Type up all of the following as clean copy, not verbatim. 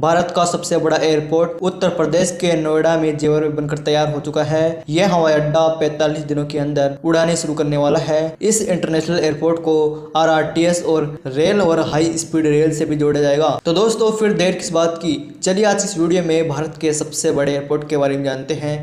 भारत का सबसे बड़ा एयरपोर्ट उत्तर प्रदेश के नोएडा में जेवर में बनकर तैयार हो चुका है। यह हवाई अड्डा 45 दिनों के अंदर उड़ानें शुरू करने वाला है। इस इंटरनेशनल एयरपोर्ट को आरआरटीएस और रेल और हाई स्पीड रेल से भी जोड़ा जाएगा। तो दोस्तों फिर देर किस बात की, चलिए आज इस वीडियो में भारत के सबसे बड़े एयरपोर्ट के बारे में जानते हैं।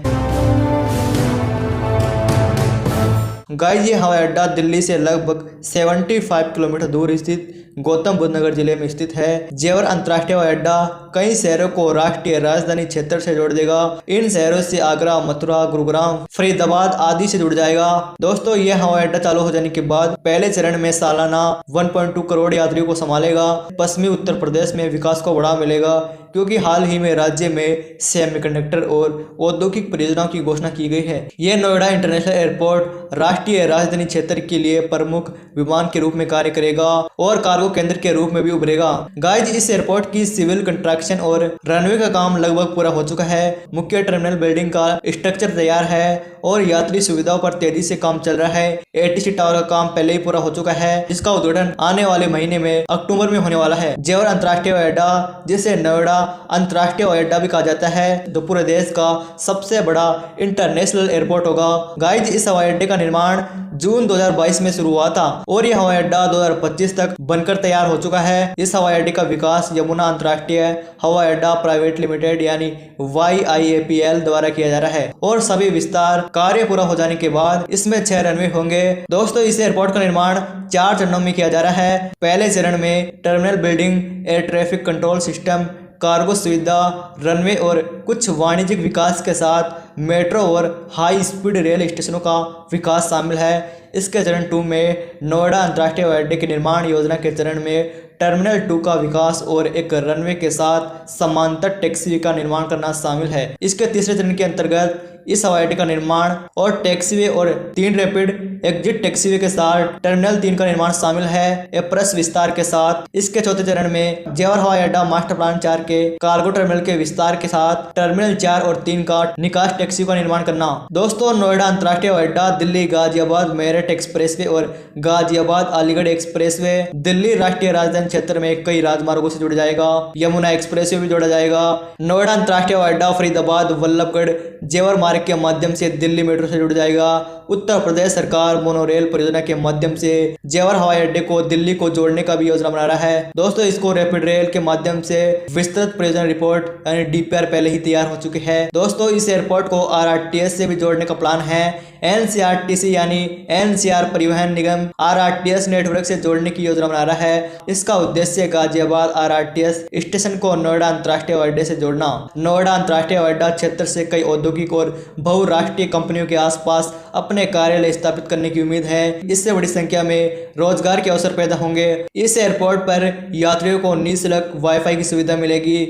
गाइस, ये हवाई अड्डा दिल्ली से लगभग 75 किलोमीटर दूर स्थित गौतम बुद्ध नगर जिले में स्थित है। जेवर अंतर्राष्ट्रीय हवाई अड्डा कई शहरों को राष्ट्रीय राजधानी क्षेत्र से जोड़ देगा। इन शहरों से आगरा, मथुरा, गुरुग्राम, फरीदाबाद आदि से जुड़ जाएगा। दोस्तों यह हवाई अड्डा चालू हो जाने के बाद पहले चरण में सालाना 1.2 करोड़ यात्रियों को संभालेगा। पश्चिमी उत्तर प्रदेश में विकास को बढ़ावा मिलेगा क्योंकि हाल ही में राज्य में सेमीकंडक्टर और औद्योगिक परियोजनाओं की घोषणा की गई है। यह नोएडा इंटरनेशनल एयरपोर्ट राष्ट्रीय राजधानी क्षेत्र के लिए प्रमुख विमान के रूप में कार्य करेगा और कार्गो केंद्र के रूप में भी उभरेगा। गाइज, इस एयरपोर्ट की सिविल कंस्ट्रक्शन और रनवे का काम लगभग पूरा हो चुका है। मुख्य टर्मिनल बिल्डिंग का स्ट्रक्चर तैयार है और यात्री सुविधाओं पर तेजी से काम चल रहा है। एटीसी टावर का काम पहले ही पूरा हो चुका है, जिसका उद्घाटन आने वाले महीने में अक्टूबर में होने वाला है। जेवर अंतर्राष्ट्रीय हवाई अड्डा, जिसे नोएडा अंतर्राष्ट्रीय हवाई अड्डा भी कहा जाता है, तो पूरे देश का सबसे बड़ा इंटरनेशनल एयरपोर्ट होगा। गाइज, इस हवाई अड्डे का निर्माण जून 2022 में शुरू हुआ था और यह हवाई अड्डा 2025 तक बनकर तैयार हो चुका है। इस हवाई अड्डे का विकास यमुना अंतर्राष्ट्रीय हवाई अड्डा प्राइवेट लिमिटेड यानी YIAPL द्वारा किया जा रहा है और सभी विस्तार कार्य पूरा हो जाने के बाद इसमें 6 रनवे होंगे। दोस्तों इस एयरपोर्ट का निर्माण 4 चरणों में किया जा रहा है। पहले चरण में terminal building, air traffic control system, cargo सुविधा, रनवे और कुछ वाणिज्यिक विकास के साथ मेट्रो और हाई स्पीड रेल स्टेशनों का विकास शामिल है। इसके चरण 2 में नोएडा अंतर्राष्ट्रीय हवाई अड्डे की निर्माण योजना के चरण में टर्मिनल 2 का विकास और एक रनवे के साथ समांतर टैक्सीवे का निर्माण करना शामिल है। इसके तीसरे चरण के अंतर्गत इस हवाई अड्डे का निर्माण और टैक्सीवे और 3 रैपिड एग्जिट टैक्सीवे के साथ टर्मिनल 3 का निर्माण शामिल है, एक्सप्रेस विस्तार के साथ। इसके चौथे चरण में जेवर हवाई अड्डा मास्टर प्लान 4 के कार्गो टर्मिनल के विस्तार के साथ टर्मिनल 4 और 3 का निकास टैक्सी का निर्माण करना। दोस्तों नोएडा अंतर्राष्ट्रीय हवाई अड्डा दिल्ली गाजियाबाद मेरठ एक्सप्रेसवे और गाजियाबाद अलीगढ़ एक्सप्रेसवे, दिल्ली राष्ट्रीय राजधानी क्षेत्र में कई राजमार्गों से जुड़ जाएगा। यमुना एक्सप्रेसवे भी जोड़ा जाएगा। नोएडा अंतर्राष्ट्रीय हवाई अड्डा फरीदाबाद वल्लभगढ़ जेवर मार्ग के माध्यम से दिल्ली मेट्रो से जुड़ जाएगा। उत्तर प्रदेश सरकार मोनोरेल परियोजना के माध्यम से जेवर हवाई अड्डे को दिल्ली को जोड़ने का भी योजना बना रहा है। दोस्तों इसको रैपिड रेल के माध्यम से विस्तृत परियोजना रिपोर्ट यानी DPR पहले ही तैयार हो चुकी है। दोस्तों इस एयरपोर्ट को RRTS से भी जोड़ने का प्लान है। NCRTC यानी NCR परिवहन निगम RRTS नेटवर्क से जोड़ने की योजना बना रहा है। इसका उद्देश्य गाजियाबाद RRTS स्टेशन को नोएडा अंतर्राष्ट्रीय हवाई अड्डे से जोड़ना। नोएडा अंतर्राष्ट्रीय हवाई अड्डा क्षेत्र से कई औद्योगिक और बहुराष्ट्रीय कंपनियों के आसपास अपने कार्यालय स्थापित करने की उम्मीद है। इससे बड़ी संख्या में रोजगार के अवसर पैदा होंगे। इस एयरपोर्ट पर यात्रियों को निःशुल्क वाईफाई की सुविधा मिलेगी।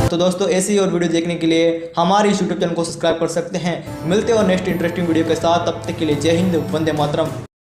तो दोस्तों ऐसी और वीडियो देखने के लिए हमारे इस YouTube चैनल को सब्सक्राइब कर सकते हैं। मिलते हैं और नेक्स्ट इंटरेस्टिंग वीडियो के साथ, तब तक के लिए जय हिंद, वंदे मातरम।